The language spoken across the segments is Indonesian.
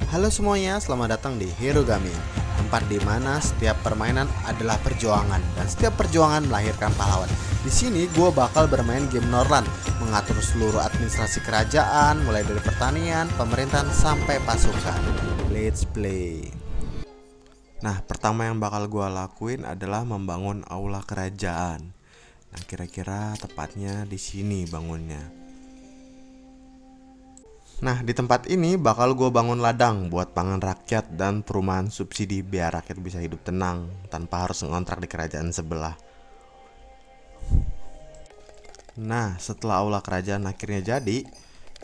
Halo semuanya, selamat datang di Hero Gaming, tempat di mana setiap permainan adalah perjuangan dan setiap perjuangan melahirkan pahlawan. Di sini gue bakal bermain game Norland, mengatur seluruh administrasi kerajaan, mulai dari pertanian, pemerintahan sampai pasukan. Let's play. Nah, pertama yang bakal gue lakuin adalah membangun aula kerajaan. Nah, kira-kira tepatnya di sini bangunnya. Nah, di tempat ini bakal gue bangun ladang buat pangan rakyat dan perumahan subsidi biar rakyat bisa hidup tenang tanpa harus ngontrak di kerajaan sebelah. Nah, setelah aula kerajaan akhirnya jadi,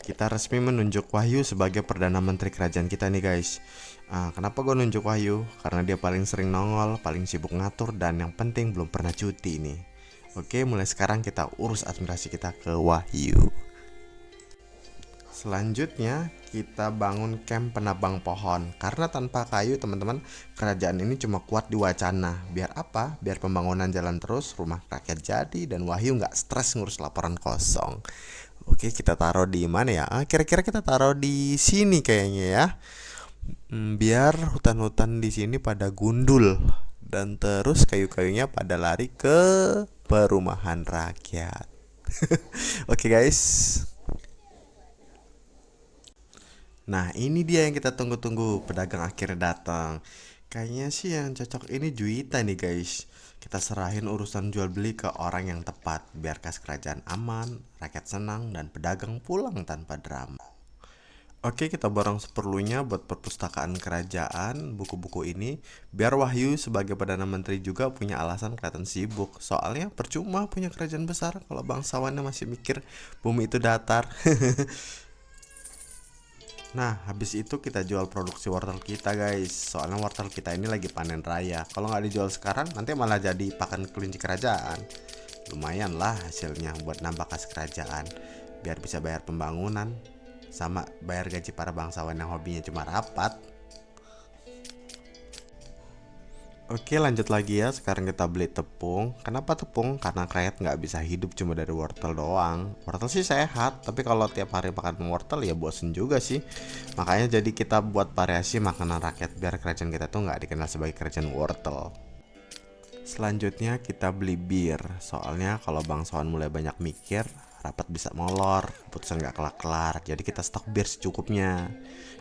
kita resmi menunjuk Wahyu sebagai Perdana Menteri kerajaan kita nih guys. Kenapa gue nunjuk Wahyu? Karena dia paling sering nongol, paling sibuk ngatur, dan yang penting belum pernah cuti nih. Oke, mulai sekarang kita urus administrasi kita ke Wahyu. Selanjutnya kita bangun camp penabang pohon. Karena tanpa kayu teman-teman, kerajaan ini cuma kuat di wacana. Biar apa? Biar pembangunan jalan terus, rumah rakyat jadi, dan Wahyu nggak stres ngurus laporan kosong. Oke, kita taruh di mana ya? Kira-kira kita taruh di sini kayaknya ya. Biar hutan-hutan di sini pada gundul dan terus kayu-kayunya pada lari ke perumahan rakyat. Oke guys. Nah, ini dia yang kita tunggu-tunggu, pedagang akhirnya datang. Kayaknya sih yang cocok ini Juwita nih guys. Kita serahin urusan jual beli ke orang yang tepat, biar kas kerajaan aman, rakyat senang, dan pedagang pulang tanpa drama. Oke, kita borong seperlunya buat perpustakaan kerajaan, buku-buku ini, biar Wahyu sebagai Perdana Menteri juga punya alasan kelihatan sibuk. Soalnya percuma punya kerajaan besar kalau bangsawannya masih mikir bumi itu datar. Nah, habis itu kita jual produksi wortel kita guys. Soalnya wortel kita ini lagi panen raya. Kalau nggak dijual sekarang, nanti malah jadi pakan kelinci kerajaan. Lumayan lah hasilnya buat nambah kas kerajaan. Biar bisa bayar pembangunan, sama bayar gaji para bangsawan yang hobinya cuma rapat. Oke, lanjut lagi ya. Sekarang kita beli tepung. Kenapa tepung? Karena rakyat nggak bisa hidup cuma dari wortel doang. Wortel sih sehat, tapi kalau tiap hari makan wortel ya bosen juga sih. Makanya jadi kita buat variasi makanan rakyat biar kerajaan kita tuh nggak dikenal sebagai kerajaan wortel. Selanjutnya kita beli bir. Soalnya kalau bangsawan mulai banyak mikir, rapat bisa molor, keputusan nggak kelar-kelar. Jadi kita stok bir secukupnya,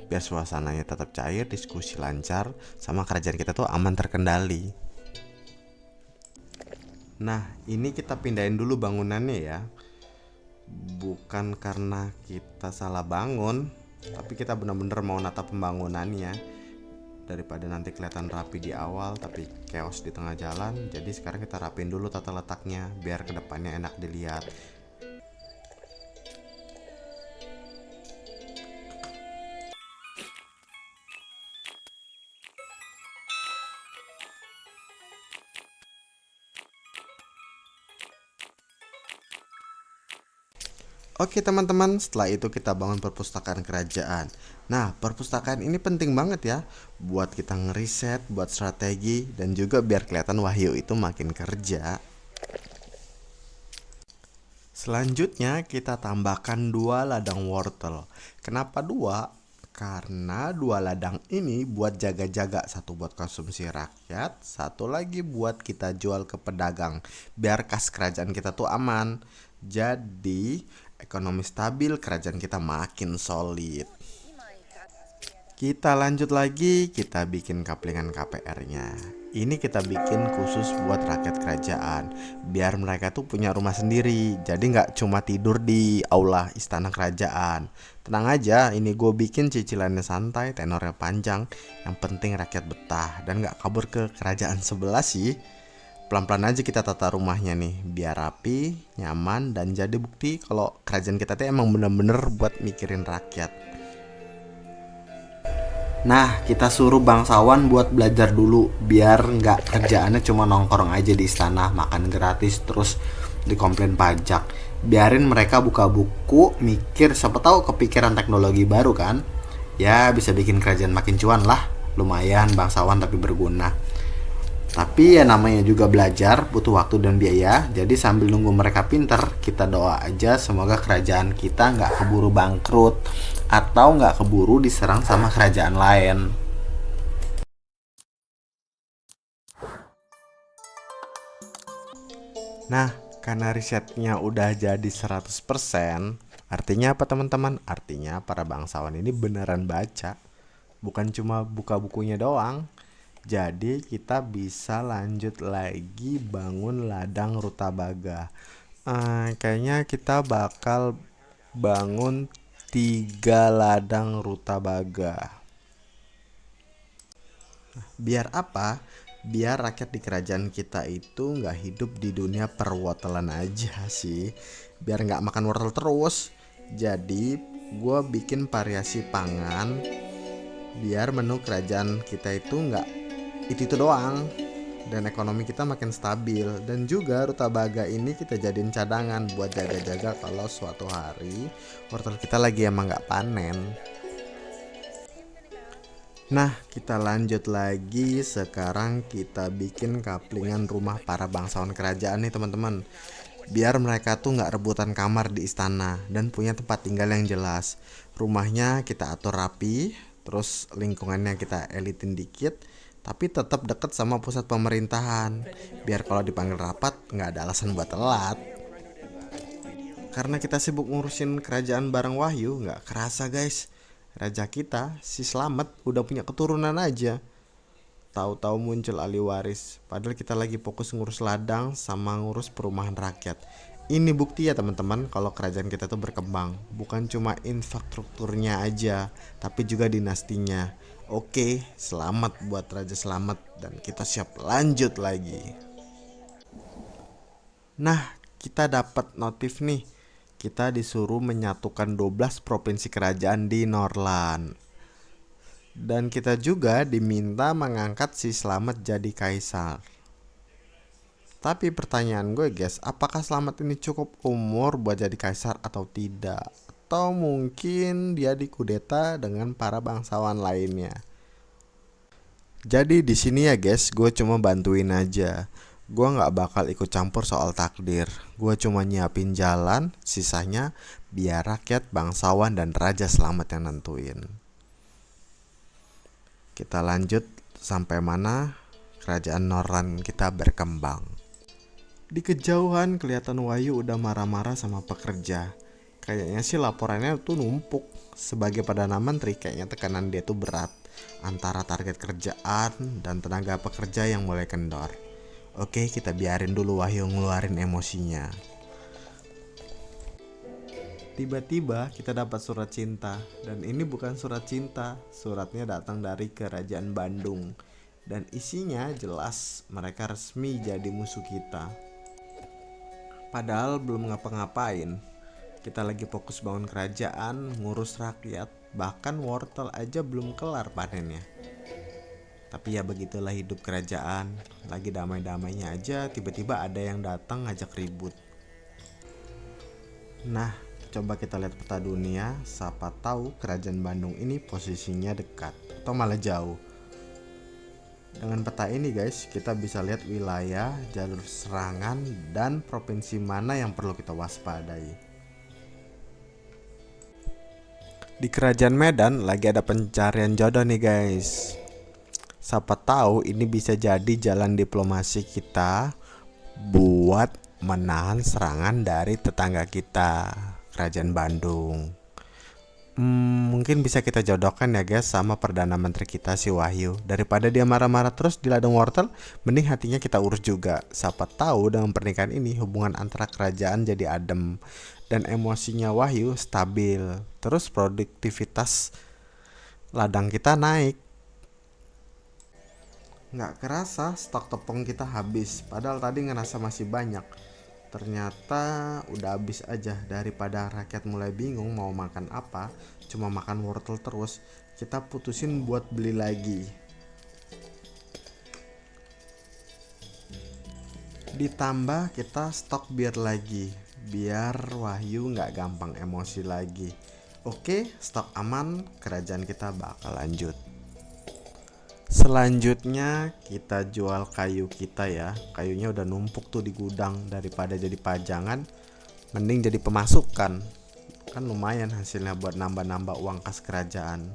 biar suasananya tetap cair, diskusi lancar, sama kerajaan kita tuh aman terkendali. Nah, ini kita pindahin dulu bangunannya ya. Bukan karena kita salah bangun, tapi kita benar-benar mau nata pembangunannya. Daripada nanti kelihatan rapi di awal tapi chaos di tengah jalan, jadi sekarang kita rapin dulu tata letaknya biar kedepannya enak dilihat. Oke teman-teman, setelah itu kita bangun perpustakaan kerajaan. Nah, perpustakaan ini penting banget ya, buat kita ngeriset, buat strategi, dan juga biar kelihatan Wahyu itu makin kerja. Selanjutnya kita tambahkan 2 ladang wortel. Kenapa 2? Karena 2 ladang ini buat jaga-jaga, satu buat konsumsi rakyat, satu lagi buat kita jual ke pedagang, biar kas kerajaan kita tuh aman. Jadi ekonomi stabil, kerajaan kita makin solid. Kita lanjut lagi, kita bikin kaplingan KPR-nya. Ini kita bikin khusus buat rakyat kerajaan, biar mereka tuh punya rumah sendiri. Jadi nggak cuma tidur di aula istana kerajaan. Tenang aja, ini gue bikin cicilannya santai, tenornya panjang. Yang penting rakyat betah dan nggak kabur ke kerajaan sebelah sih. Pelan-pelan aja kita tata rumahnya nih, biar rapi, nyaman, dan jadi bukti kalau kerajaan kita tuh emang bener-bener buat mikirin rakyat. Nah, kita suruh bangsawan buat belajar dulu, biar nggak kerjaannya cuma nongkrong aja di istana, makan gratis, terus dikomplain pajak. Biarin mereka buka buku, mikir, siapa tahu kepikiran teknologi baru kan. Ya, bisa bikin kerajaan makin cuan lah. Lumayan bangsawan tapi berguna. Tapi ya namanya juga belajar, butuh waktu dan biaya. Jadi sambil nunggu mereka pinter, kita doa aja semoga kerajaan kita nggak keburu bangkrut atau nggak keburu diserang sama kerajaan lain. Nah, karena risetnya udah jadi 100%, artinya apa teman-teman? Artinya para bangsawan ini beneran baca, bukan cuma buka bukunya doang. Jadi kita bisa lanjut lagi bangun ladang rutabaga. Kayaknya kita bakal bangun 3 ladang rutabaga. Biar apa? Biar rakyat di kerajaan kita itu nggak hidup di dunia perwortelan aja sih. Biar nggak makan wortel terus. Jadi gue bikin variasi pangan biar menu kerajaan kita itu nggak itu doang, dan ekonomi kita makin stabil. Dan juga rutabaga ini kita jadiin cadangan buat jaga-jaga kalau suatu hari wortel kita lagi emang nggak panen. Nah, kita lanjut lagi. Sekarang kita bikin kaplingan rumah para bangsawan kerajaan nih teman-teman. Biar mereka tuh nggak rebutan kamar di istana dan punya tempat tinggal yang jelas. Rumahnya kita atur rapi, terus lingkungannya kita elitin dikit, tapi tetap deket sama pusat pemerintahan. Biar kalau dipanggil rapat nggak ada alasan buat telat. Karena kita sibuk ngurusin kerajaan bareng Wahyu, nggak kerasa guys, raja kita, si Slamet, udah punya keturunan aja. Tahu-tahu muncul ahli waris. Padahal kita lagi fokus ngurus ladang sama ngurus perumahan rakyat. Ini bukti ya teman-teman kalau kerajaan kita tuh berkembang. Bukan cuma infrastrukturnya aja, tapi juga dinastinya. Oke, selamat buat Raja Selamat dan kita siap lanjut lagi. Nah, kita dapat notif nih. Kita disuruh menyatukan 12 provinsi kerajaan di Norland. Dan kita juga diminta mengangkat si Slamet jadi kaisar. Tapi pertanyaan gue guys, apakah Slamet ini cukup umur buat jadi kaisar atau tidak? Atau mungkin dia dikudeta dengan para bangsawan lainnya? Jadi di sini ya guys, gue cuma bantuin aja. Gue nggak bakal ikut campur soal takdir. Gue cuma nyiapin jalan, sisanya biar rakyat, bangsawan, dan Raja Slamet yang nentuin. Kita lanjut sampai mana kerajaan Norland kita berkembang. Di kejauhan kelihatan Wahyu udah marah-marah sama pekerja. Kayaknya sih laporannya tuh numpuk. Sebagai Perdana Menteri kayaknya tekanan dia tuh berat antara target kerjaan dan tenaga pekerja yang mulai kendor. Oke, kita biarin dulu Wahyu ngeluarin emosinya. Tiba-tiba kita dapat surat cinta. Dan ini bukan surat cinta, suratnya datang dari Kerajaan Bandung. Dan isinya jelas mereka resmi jadi musuh kita. Padahal belum ngapa-ngapain. Kita lagi fokus bangun kerajaan, ngurus rakyat, bahkan wortel aja belum kelar panennya. Tapi ya begitulah hidup kerajaan. Lagi damai-damainya aja tiba-tiba ada yang datang ngajak ribut. Nah, coba kita lihat peta dunia, siapa tahu kerajaan Bandung ini posisinya dekat atau malah jauh. Dengan peta ini guys, kita bisa lihat wilayah, jalur serangan, dan provinsi mana yang perlu kita waspadai. Di kerajaan Medan lagi ada pencarian jodoh nih guys. Siapa tahu ini bisa jadi jalan diplomasi kita buat menahan serangan dari tetangga kita, Kerajaan Bandung. Mungkin bisa kita jodohkan ya guys sama Perdana Menteri kita si Wahyu. Daripada dia marah-marah terus di ladang wortel, mending hatinya kita urus juga. Siapa tahu dengan pernikahan ini hubungan antara kerajaan jadi adem dan emosinya Wahyu stabil. Terus produktivitas ladang kita naik. Nggak kerasa stok tepung kita habis, padahal tadi ngerasa masih banyak. Ternyata udah habis aja. Daripada rakyat mulai bingung mau makan apa, cuma makan wortel terus, kita putusin buat beli lagi. Ditambah kita stok bir lagi, biar Wahyu nggak gampang emosi lagi. Oke, stok aman, kerajaan kita bakal lanjut. Selanjutnya kita jual kayu kita ya. Kayunya udah numpuk tuh di gudang, daripada jadi pajangan mending jadi pemasukan. Kan lumayan hasilnya buat nambah-nambah uang kas kerajaan.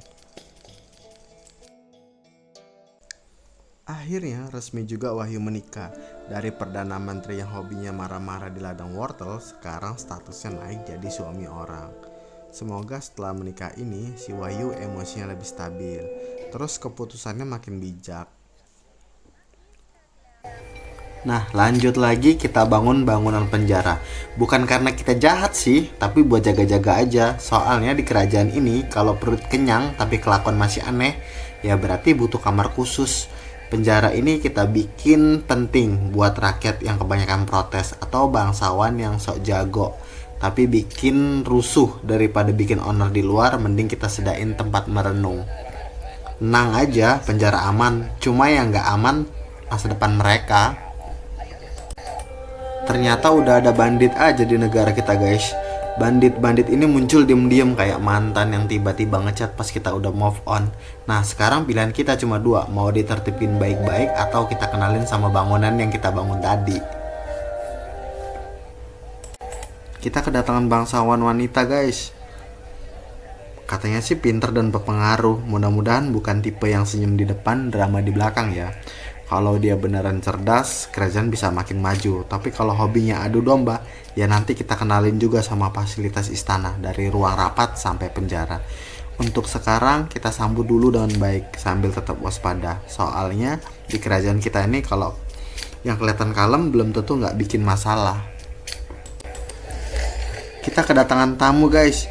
Akhirnya resmi juga Wahyu menikah. Dari Perdana Menteri yang hobinya marah-marah di ladang wortel, sekarang statusnya naik jadi suami orang. Semoga setelah menikah ini si Wahyu emosinya lebih stabil, terus keputusannya makin bijak. Nah, lanjut lagi kita bangun bangunan penjara. Bukan karena kita jahat sih, tapi buat jaga-jaga aja. Soalnya di kerajaan ini kalau perut kenyang tapi kelakuan masih aneh, ya berarti butuh kamar khusus. Penjara ini kita bikin penting buat rakyat yang kebanyakan protes atau bangsawan yang sok jago tapi bikin rusuh. Daripada bikin owner di luar, mending kita sedain tempat merenung. Tenang aja, penjara aman. Cuma yang gak aman masa depan mereka. Ternyata udah ada bandit aja di negara kita, guys. Bandit-bandit ini muncul diem-diem kayak mantan yang tiba-tiba ngechat pas kita udah move on. Nah, sekarang pilihan kita cuma dua, mau ditertipin baik-baik atau kita kenalin sama bangunan yang kita bangun tadi. Kita kedatangan bangsawan wanita, guys. Katanya sih pinter dan berpengaruh. Mudah-mudahan bukan tipe yang senyum di depan, drama di belakang ya. Kalau dia beneran cerdas, kerajaan bisa makin maju. Tapi kalau hobinya adu domba, ya nanti kita kenalin juga sama fasilitas istana, dari ruang rapat sampai penjara. Untuk sekarang kita sambut dulu dengan baik sambil tetap waspada. Soalnya di kerajaan kita ini kalau yang kelihatan kalem belum tentu nggak bikin masalah. Kita kedatangan tamu, guys.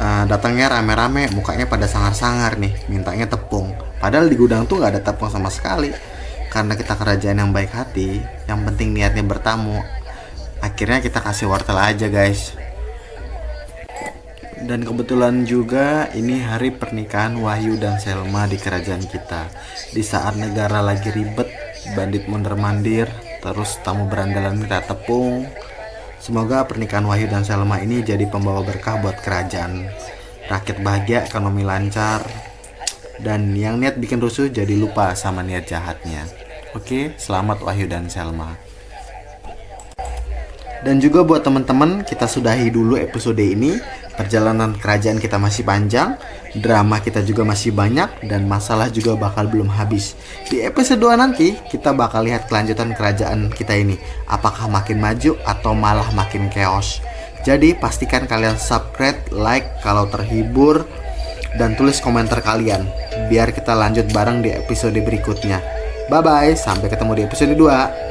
Datangnya rame-rame, mukanya pada sangar-sangar nih, mintanya tepung. Padahal di gudang tuh nggak ada tepung sama sekali. Karena kita kerajaan yang baik hati, yang penting niatnya bertamu. Akhirnya kita kasih wortel aja, guys. Dan kebetulan juga ini hari pernikahan Wahyu dan Selma di kerajaan kita. Di saat negara lagi ribet, bandit mondar-mandir, terus tamu berandalan minta tepung. Semoga pernikahan Wahyu dan Selma ini jadi pembawa berkah buat kerajaan. Rakyat bahagia, ekonomi lancar, dan yang niat bikin rusuh jadi lupa sama niat jahatnya. Oke, selamat Wahyu dan Selma. Dan juga buat teman-teman, kita sudahi dulu episode ini. Perjalanan kerajaan kita masih panjang, drama kita juga masih banyak, dan masalah juga bakal belum habis. Di episode 2 nanti, kita bakal lihat kelanjutan kerajaan kita ini. Apakah makin maju atau malah makin chaos. Jadi pastikan kalian subscribe, like kalau terhibur, dan tulis komentar kalian biar kita lanjut bareng di episode berikutnya. Bye bye, sampai ketemu di episode 2.